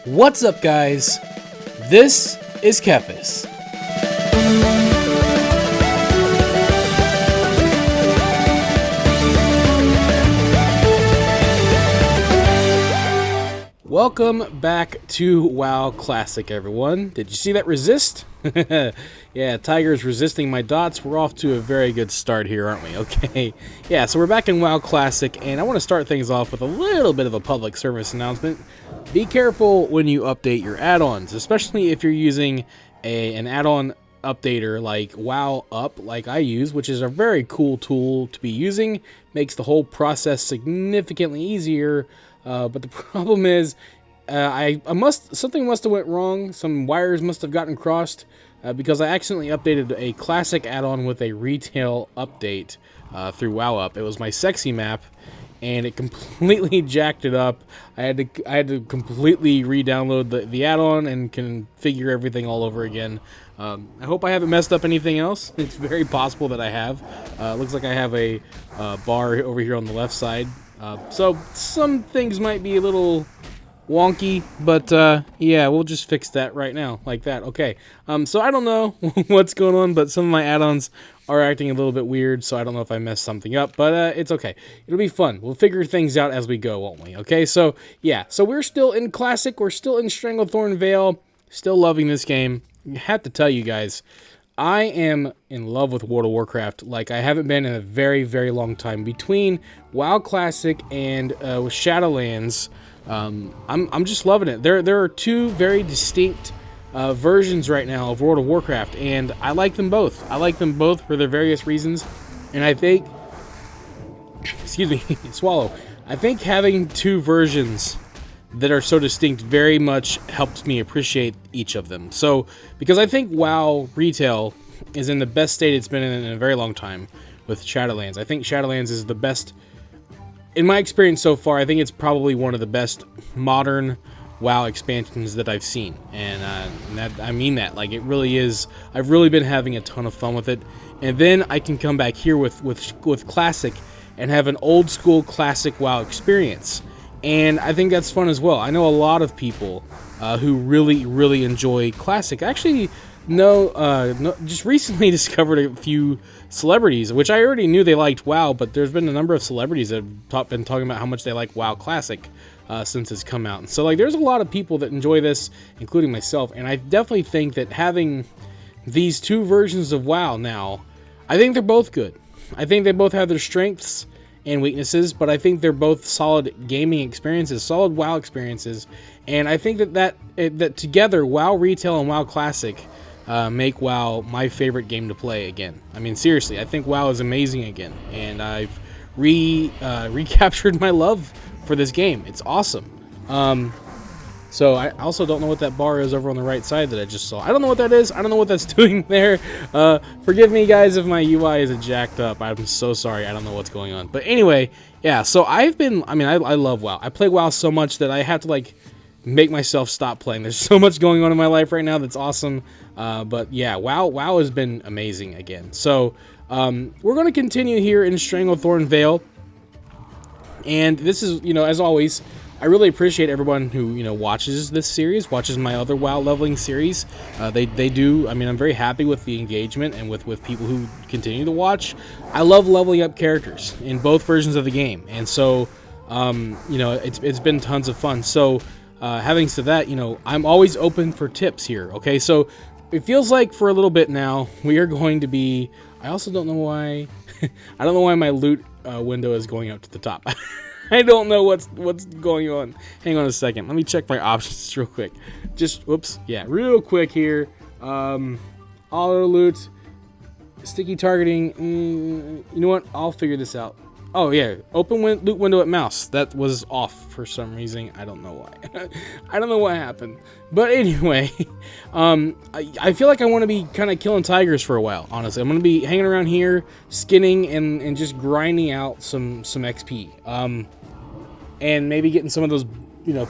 What's up, guys? This is Kephas. Welcome back to WoW Classic, everyone. Did you see that resist? Yeah, Tiger's resisting my dots. We're off to a very good start here, aren't we? Okay. Yeah, so we're back in WoW Classic, and I want to start things off with a little bit of a public service announcement. Be careful when you update your add-ons, especially if you're using an add-on updater like WoW Up, like I use, which is a very cool tool to be using. Makes the whole process significantly easier. But the problem is, something must have went wrong. Some wires must have gotten crossed because I accidentally updated a classic add-on with a retail update through WoW Up. It was my sexy map, and it completely jacked it up. I had to completely re-download the add-on and configure everything all over again. I hope I haven't messed up anything else. It's very possible that I have. Looks like I have a bar over here on the left side. So some things might be a little wonky, but yeah, we'll just fix that right now, like that. Okay. So I don't know what's going on, but some of my add-ons are acting a little bit weird, so I don't know if I messed something up, but it's okay. It'll be fun. We'll figure things out as we go, won't we? Okay, so yeah, so we're still in Classic. We're still in Stranglethorn Vale. Still loving this game. I have to tell you guys, I am in love with World of Warcraft like I haven't been in a very, very long time. Between WoW Classic and Shadowlands, I'm just loving it. There are two very distinct versions right now of World of Warcraft, and I like them both. I like them both for their various reasons, and I think, excuse me, swallow. I think having two versions that are so distinct very much helps me appreciate each of them. So, because I think WoW Retail is in the best state it's been in a very long time with Shadowlands. I think Shadowlands is the best, in my experience so far, I think it's probably one of the best modern WoW expansions that I've seen. And that, I mean that, like, it really is. I've really been having a ton of fun with it. And then I can come back here with Classic and have an old school Classic WoW experience. And I think that's fun as well. I know a lot of people who really, really enjoy Classic. Actually, just recently discovered a few celebrities, which I already knew they liked WoW, but there's been a number of celebrities that have been talking about how much they like WoW Classic since it's come out. And so, like, there's a lot of people that enjoy this, including myself. And I definitely think that having these two versions of WoW now, I think they're both good. I think they both have their strengths and weaknesses, but I think they're both solid gaming experiences, solid WoW experiences, and I think that together, WoW Retail and WoW Classic make WoW my favorite game to play again. I mean, seriously, I think WoW is amazing again, and I've recaptured my love for this game. It's awesome. So I also don't know what that bar is over on the right side that I just saw. I don't know what that is. I don't know what that's doing there. Forgive me, guys, if my UI is jacked up. I'm so sorry. I don't know what's going on. But anyway, yeah, so I love WoW. I play WoW so much that I have to, like, make myself stop playing. There's so much going on in my life right now that's awesome. But yeah, WoW has been amazing again. So we're going to continue here in Stranglethorn Vale. And this is, as always, I really appreciate everyone who, watches this series, watches my other WoW leveling series. They do. I mean, I'm very happy with the engagement and with people who continue to watch. I love leveling up characters in both versions of the game. And so, it's been tons of fun. So, having said that, I'm always open for tips here. Okay, so it feels like for a little bit now, we are going to be, I also don't know why, I don't know why my loot window is going up to the top. I don't know what's going on. Hang on a second. Let me check my options real quick. Whoops. Yeah, real quick here. Auto loot, sticky targeting. You know what? I'll figure this out. Oh, yeah. Open loot window at mouse. That was off for some reason. I don't know why. I don't know what happened. But anyway, I feel like I want to be kind of killing tigers for a while, honestly. I'm going to be hanging around here, skinning, and just grinding out some XP. And maybe getting some of those,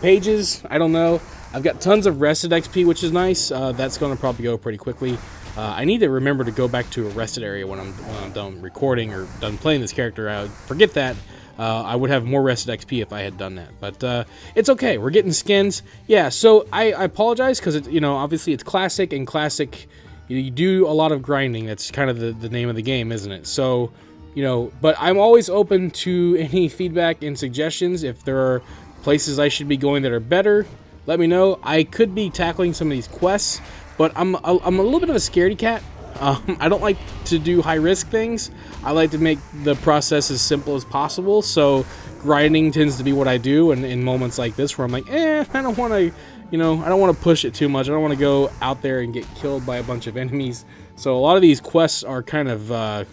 pages. I don't know. I've got tons of rested XP, which is nice. That's going to probably go pretty quickly. I need to remember to go back to a rested area when I'm done recording or done playing this character. I forget that. I would have more rested XP if I had done that, but it's okay. We're getting skins. Yeah, so I apologize because it's, you know, obviously it's classic, and classic, you do a lot of grinding. That's kind of the name of the game, isn't it? So, you know, but I'm always open to any feedback and suggestions. If there are places I should be going that are better, let me know. I could be tackling some of these quests, but I'm a little bit of a scaredy cat. I don't like to do high-risk things. I like to make the process as simple as possible, so grinding tends to be what I do, and in moments like this where I'm like, I don't want to, you know, I don't want to push it too much. I don't want to go out there and get killed by a bunch of enemies. So a lot of these quests are kind of,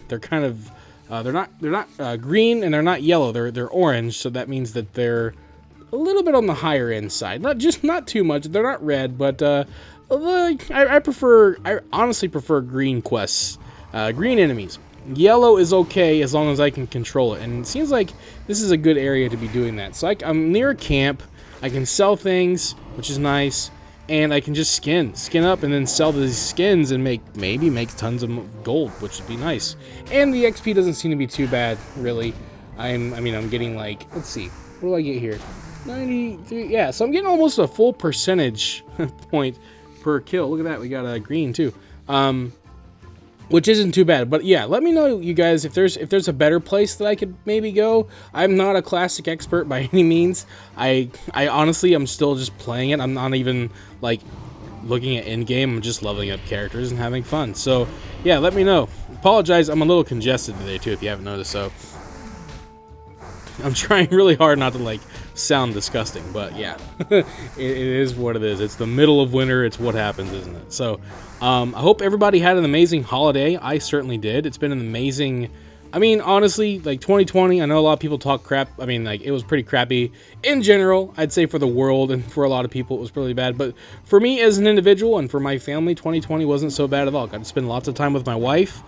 they're not green, and they're not yellow. They're orange, so that means that they're a little bit on the higher end side. Not too much. They're not red, but I honestly prefer green quests, green enemies. Yellow is okay as long as I can control it, and it seems like this is a good area to be doing that. So I'm near a camp. I can sell things, which is nice, and I can just skin up and then sell these skins and maybe make tons of gold, which would be nice. And the XP doesn't seem to be too bad, really. I'm getting, like, let's see, what do I get here? 93. Yeah, so I'm getting almost a full percentage point per kill. Look at that, we got a green too, which isn't too bad. But yeah, let me know, you guys, if there's a better place that I could maybe go. I'm not a classic expert by any means. I honestly, I'm still just playing it. I'm not even like looking at end game. I'm just leveling up characters and having fun. So yeah, let me know. Apologize, I'm a little congested today too, if you haven't noticed. So I'm trying really hard not to like sound disgusting, but yeah, it is what it is. It's the middle of winter. It's what happens, isn't it? So I hope everybody had an amazing holiday. I certainly did. It's been an amazing, I mean, honestly, like 2020, I know a lot of people talk crap. I mean, like, it was pretty crappy in general. I'd say for the world, and for a lot of people it was really bad, but for me as an individual and for my family, 2020 wasn't so bad at all. Got to spend lots of time with my wife,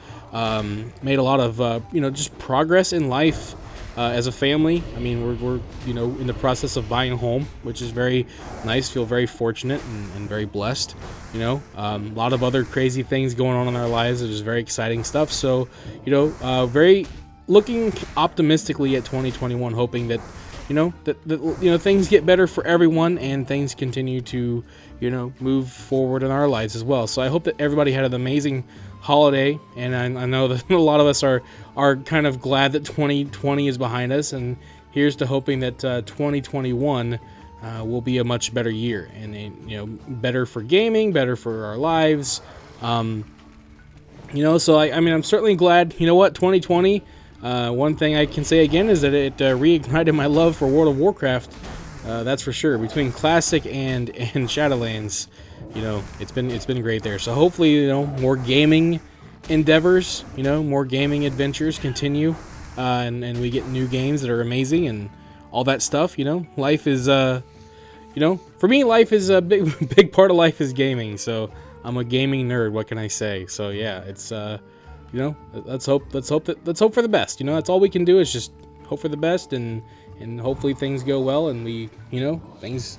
made a lot of you know, just progress in life. As a family, I mean, we're you know, in the process of buying a home, which is very nice. Feel very fortunate and very blessed. You know, a lot of other crazy things going on in our lives. It is very exciting stuff. So, you know, very looking optimistically at 2021, hoping that, you know, that things get better for everyone and things continue to, you know, move forward in our lives as well. So I hope that everybody had an amazing holiday, and I know that a lot of us are kind of glad that 2020 is behind us, and here's to hoping that 2021 will be a much better year, and you know, better for gaming, better for our lives. You know, so I mean, I'm certainly glad. You know what, 2020. One thing I can say again is that it reignited my love for World of Warcraft. That's for sure. Between Classic and Shadowlands, you know, it's been great there. So hopefully, you know, more gaming endeavors, you know, more gaming adventures continue, and we get new games that are amazing and all that stuff. You know, life is, you know, for me, life is a big part of life is gaming. So I'm a gaming nerd. What can I say? So yeah, it's you know, let's hope for the best. You know, that's all we can do is just hope for the best, and hopefully things go well, and we, you know, things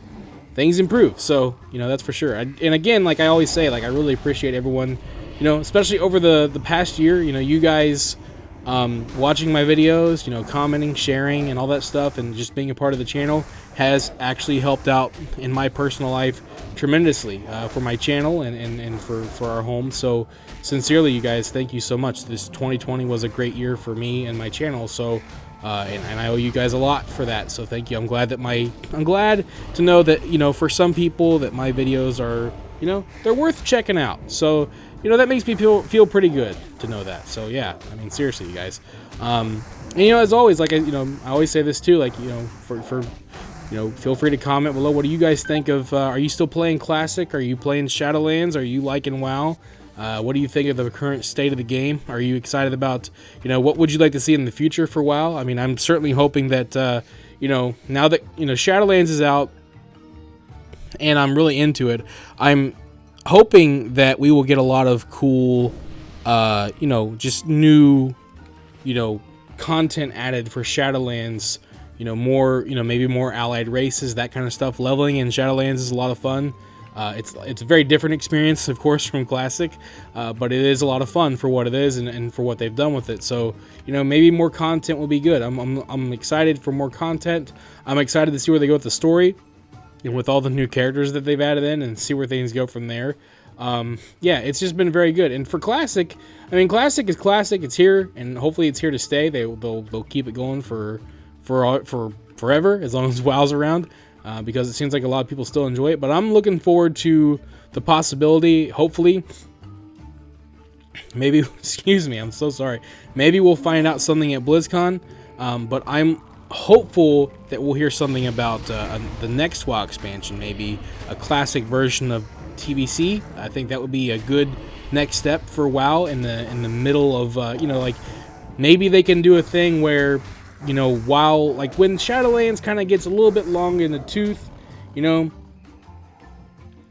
improve. So, you know, that's for sure. And again, like I always say, like, I really appreciate everyone, you know, especially over the past year, you know, you guys watching my videos, you know, commenting, sharing, and all that stuff, and just being a part of the channel has actually helped out in my personal life tremendously, for my channel and for our home. So sincerely, you guys, thank you so much. This 2020 was a great year for me and my channel. So and I owe you guys a lot for that. So thank you. I'm glad to know that, you know, for some people that my videos are, you know, they're worth checking out. So, you know, that makes me feel pretty good to know that. So yeah, I mean, seriously, you guys. And you know, as always, like I always say this too, like, you know, for you know, feel free to comment below. What do you guys think of? Are you still playing Classic? Are you playing Shadowlands? Are you liking WoW? What do you think of the current state of the game? Are you excited about, you know, what would you like to see in the future for WoW? I mean, I'm certainly hoping that, you know, now that, you know, Shadowlands is out and I'm really into it, I'm hoping that we will get a lot of cool, you know, just new, you know, content added for Shadowlands. You know, more, you know, maybe more allied races, that kind of stuff. Leveling in Shadowlands is a lot of fun. It's a very different experience, of course, from Classic, but it is a lot of fun for what it is and for what they've done with it. So, you know, maybe more content will be good. I'm excited for more content. I'm excited to see where they go with the story and with all the new characters that they've added in and see where things go from there. Yeah, it's just been very good. And for Classic, I mean, Classic is Classic. It's here, and hopefully it's here to stay. They'll keep it going for forever, as long as WoW's around, because it seems like a lot of people still enjoy it. But I'm looking forward to the possibility, hopefully, maybe, excuse me, I'm so sorry. Maybe we'll find out something at BlizzCon, but I'm hopeful that we'll hear something about the next WoW expansion, maybe a classic version of TBC. I think that would be a good next step for WoW in the middle of you know, like maybe they can do a thing where, you know, WoW, like when Shadowlands kind of gets a little bit long in the tooth, you know,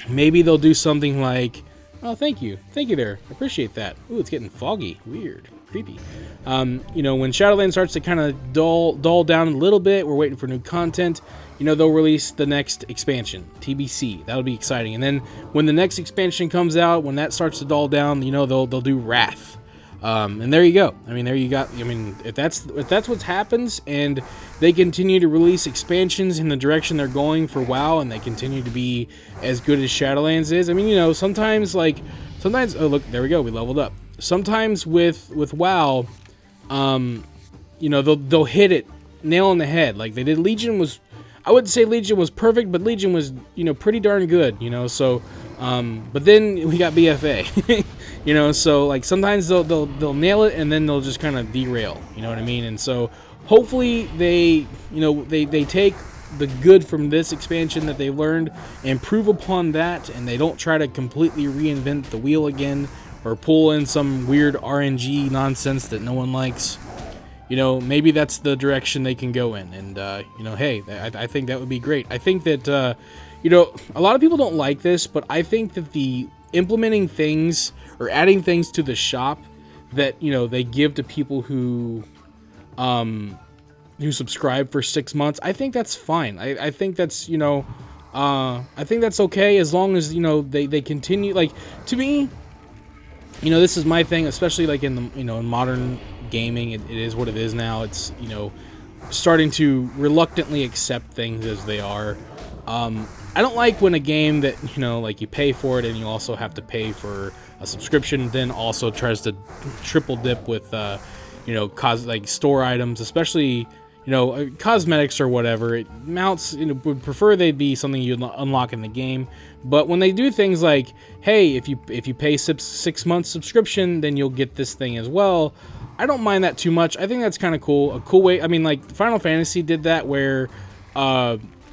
maybe they'll do something like, oh, thank you there, I appreciate that. Ooh, it's getting foggy, weird, creepy. You know, when Shadowlands starts to kind of dull down a little bit, we're waiting for new content, you know, they'll release the next expansion, TBC. That'll be exciting. And then when the next expansion comes out, when that starts to dull down, you know, they'll do Wrath. And there you go. I mean, there you got. I mean, if that's what happens, and they continue to release expansions in the direction they're going for WoW, and they continue to be as good as Shadowlands is. I mean, you know, sometimes oh look, there we go, we leveled up. Sometimes with WoW, you know, they'll hit it nail on the head, like they did. Legion was, I wouldn't say Legion was perfect, but Legion was, you know, pretty darn good, you know. So, but then we got BFA. You know, so like sometimes they'll nail it and then they'll just kind of derail, you know what I mean? And so hopefully they take the good from this expansion that they learned, improve upon that, and they don't try to completely reinvent the wheel again or pull in some weird RNG nonsense that no one likes. You know, maybe that's the direction they can go in, and you know, hey, I think that would be great. I think that you know, a lot of people don't like this, but I think that the implementing things or adding things to the shop that, you know, they give to people who subscribe for 6 months, I think that's fine. I think that's, you know, I think that's okay, as long as, you know, they continue. Like, to me, you know, this is my thing, especially like in the, you know, in modern gaming, it is what it is now. It's, you know, starting to reluctantly accept things as they are. I don't like when a game that, you know, like you pay for it and you also have to pay for a subscription, then also tries to triple dip with, you know, like store items, especially, you know, cosmetics or whatever. It mounts, you know, would prefer they be something you unlock in the game. But when they do things like, hey, if you pay 6 months subscription, then you'll get this thing as well, I don't mind that too much. I think that's kind of cool. A cool way. I mean, like Final Fantasy did that, where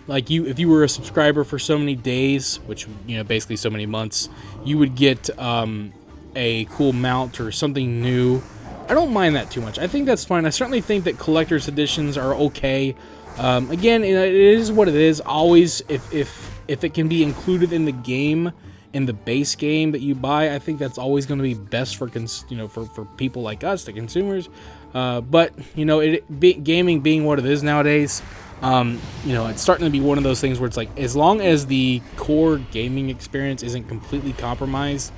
like if you were a subscriber for so many days, which, you know, basically so many months, you would get a cool mount or something new. I don't mind that too much. I think that's fine. I certainly think that collector's editions are okay. Again, it is what it is. Always, if it can be included in the game, in the base game that you buy, I think that's always going to be best for for people like us, the consumers. But, you know, gaming being what it is nowadays, you know, it's starting to be one of those things where it's like, as long as the core gaming experience isn't completely compromised,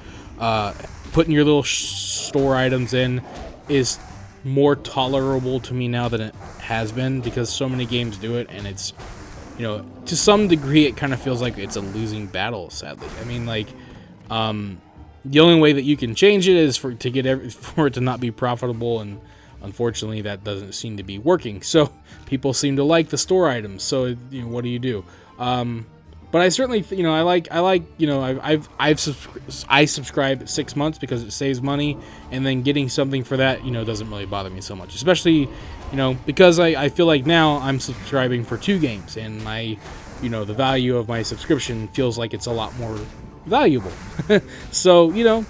putting your little store items in is more tolerable to me now than it has been, because so many games do it, and it's, you know, to some degree it kind of feels like it's a losing battle, sadly. I mean, like, the only way that you can change it is for it to not be profitable, and unfortunately that doesn't seem to be working. So people seem to like the store items, so, you know, what do you do? But I certainly, you know, I like, you know, I subscribe 6 months because it saves money, and then getting something for that, you know, doesn't really bother me so much. Especially, you know, because I feel like now I'm subscribing for 2 games, and my, you know, the value of my subscription feels like it's a lot more valuable. So, you know,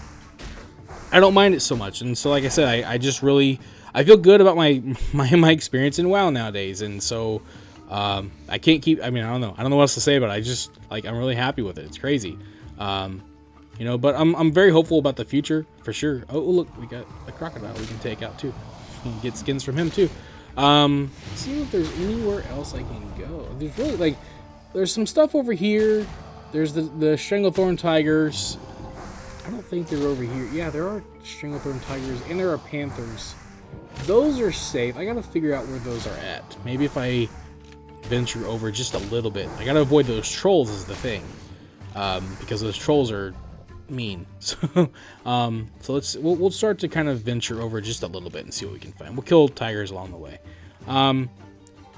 I don't mind it so much. And so, like I said, I just really, I feel good about my experience in WoW nowadays, and so. I can't keep, I mean, I don't know what else to say, but I just, like, I'm really happy with it. It's crazy. You know, but I'm very hopeful about the future, for sure. Oh, look, we got a crocodile we can take out, too. We can get skins from him, too. See if there's anywhere else I can go. There's really, like, there's some stuff over here. there's the Stranglethorn Tigers. I don't think they're over here. Yeah, there are Stranglethorn Tigers, and there are Panthers. Those are safe. I gotta figure out where those are at. Maybe if I venture over just a little bit. I gotta avoid those trolls is the thing. Because those trolls are mean. So we'll start to kind of venture over just a little bit and see what we can find. We'll kill tigers along the way.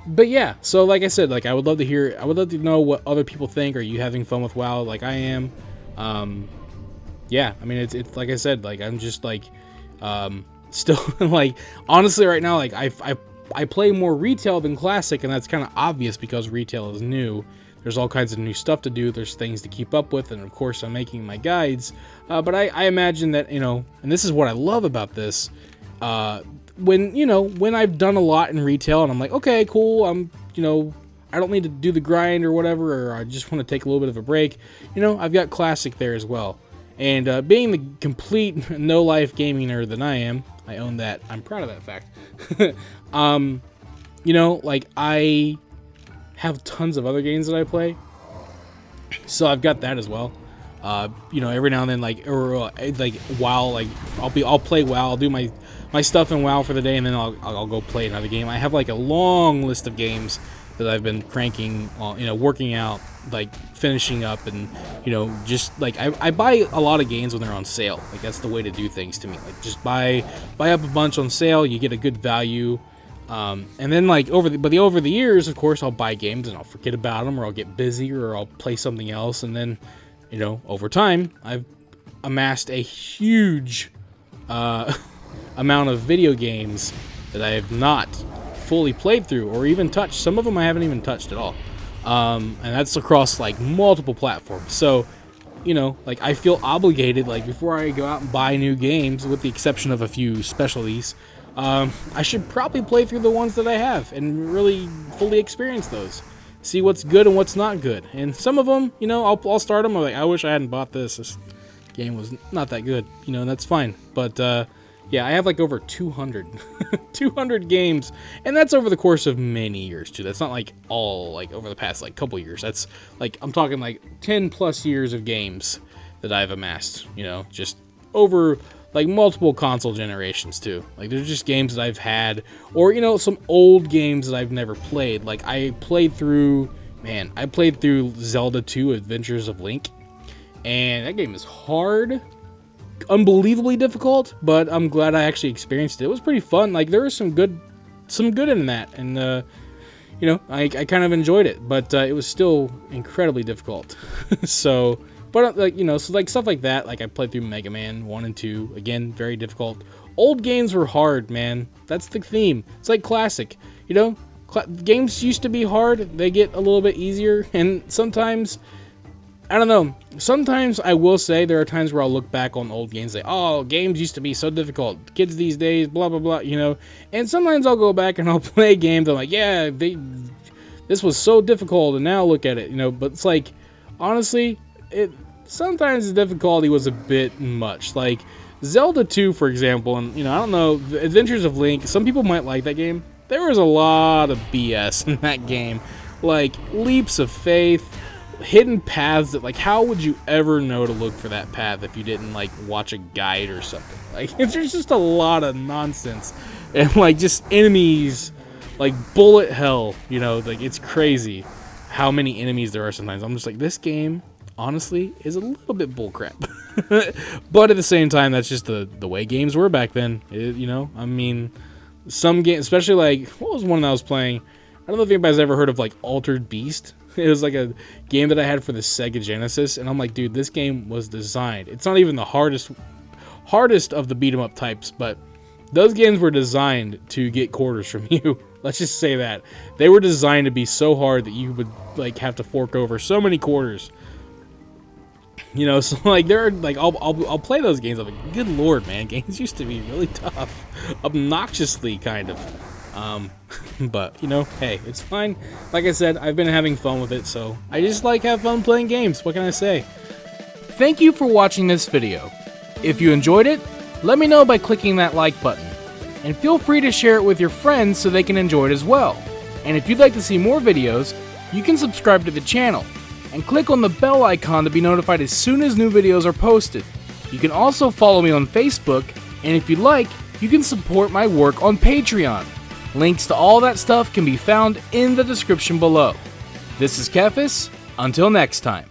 But yeah, so like I said, like I would love to know what other people think. Are you having fun with WoW like I am? Yeah, I mean it's like I said, like I'm just like still like honestly right now, like I play more retail than classic, and that's kind of obvious because retail is new. There's all kinds of new stuff to do. There's things to keep up with, and of course I'm making my guides. But I imagine that, you know, and this is what I love about this. When I've done a lot in retail and I'm like, okay, cool, I don't need to do the grind or whatever, or I just want to take a little bit of a break. You know, I've got classic there as well. And being the complete no-life gaming nerd that I am, I own that. I'm proud of that fact. You know, like I have tons of other games that I play, so I've got that as well. You know, every now and then, like WoW, like I'll play WoW. I'll do my stuff in WoW for the day, and then I'll go play another game. I have like a long list of games that I've been cranking, you know, working out, like finishing up, and you know, just like I buy a lot of games when they're on sale. Like that's the way to do things to me. Like just buy up a bunch on sale. You get a good value. And then like over the years, of course, I'll buy games and I'll forget about them, or I'll get busy, or I'll play something else, and then, you know, over time, I've amassed a huge amount of video games that I have not fully played through or even touched. Some of them I haven't even touched at all, and that's across like multiple platforms. So, you know, like I feel obligated, like before I go out and buy new games, with the exception of a few specialties, I should probably play through the ones that I have and really fully experience those. See what's good and what's not good. And some of them, you know, I'll start them. I'm like, I wish I hadn't bought this. This game was not that good, you know, and that's fine. But, yeah, I have like over 200 games, and that's over the course of many years too. That's not like all like over the past like couple years. That's like, I'm talking like 10 plus years of games that I've amassed, you know, just over like multiple console generations too. Like there's just games that I've had, or you know, some old games that I've never played. Like I played through Zelda 2: Adventures of Link, and that game is hard, unbelievably difficult, but I'm glad I actually experienced it. It was pretty fun. Like there was some good in that, and you know, I kind of enjoyed it, but it was still incredibly difficult. So, but like, you know, so like stuff like that, like I played through Mega Man 1 and 2, again, very difficult. Old games were hard, man. That's the theme. It's like classic, you know, games used to be hard, they get a little bit easier, and sometimes, I don't know, sometimes I will say there are times where I'll look back on old games and say, oh, games used to be so difficult, kids these days, blah, blah, blah, you know, and sometimes I'll go back and I'll play games, I'm like, yeah, this was so difficult, and now look at it, you know, but it's like, honestly, sometimes the difficulty was a bit much. Like Zelda 2, for example, and you know, I don't know, the Adventures of Link, some people might like that game. There was a lot of BS in that game, like leaps of faith, hidden paths that, like, how would you ever know to look for that path if you didn't like watch a guide or something? Like there's just a lot of nonsense, and like just enemies like bullet hell, you know, like it's crazy how many enemies there are sometimes. I'm just like, this game honestly is a little bit bullcrap. But at the same time, that's just the way games were back then. You know, I mean, some games, especially like, what was one that I was playing? I don't know if anybody's ever heard of like Altered Beast. It was like a game that I had for the Sega Genesis, and I'm like, dude, this game was designed. It's not even the hardest of the beat 'em up types, but those games were designed to get quarters from you. Let's just say that. They were designed to be so hard that you would like have to fork over so many quarters. You know, so like they're like, I'll play those games. I'm like, good lord, man, games used to be really tough, obnoxiously kind of. But you know, hey, it's fine. Like I said, I've been having fun with it, so I just like have fun playing games. What can I say? Thank you for watching this video. If you enjoyed it, let me know by clicking that like button, and feel free to share it with your friends so they can enjoy it as well. And if you'd like to see more videos, you can subscribe to the channel. and click on the bell icon to be notified as soon as new videos are posted. You can also follow me on Facebook, and if you'd like, you can support my work on Patreon. Links to all that stuff can be found in the description below. This is Kephas. Until next time.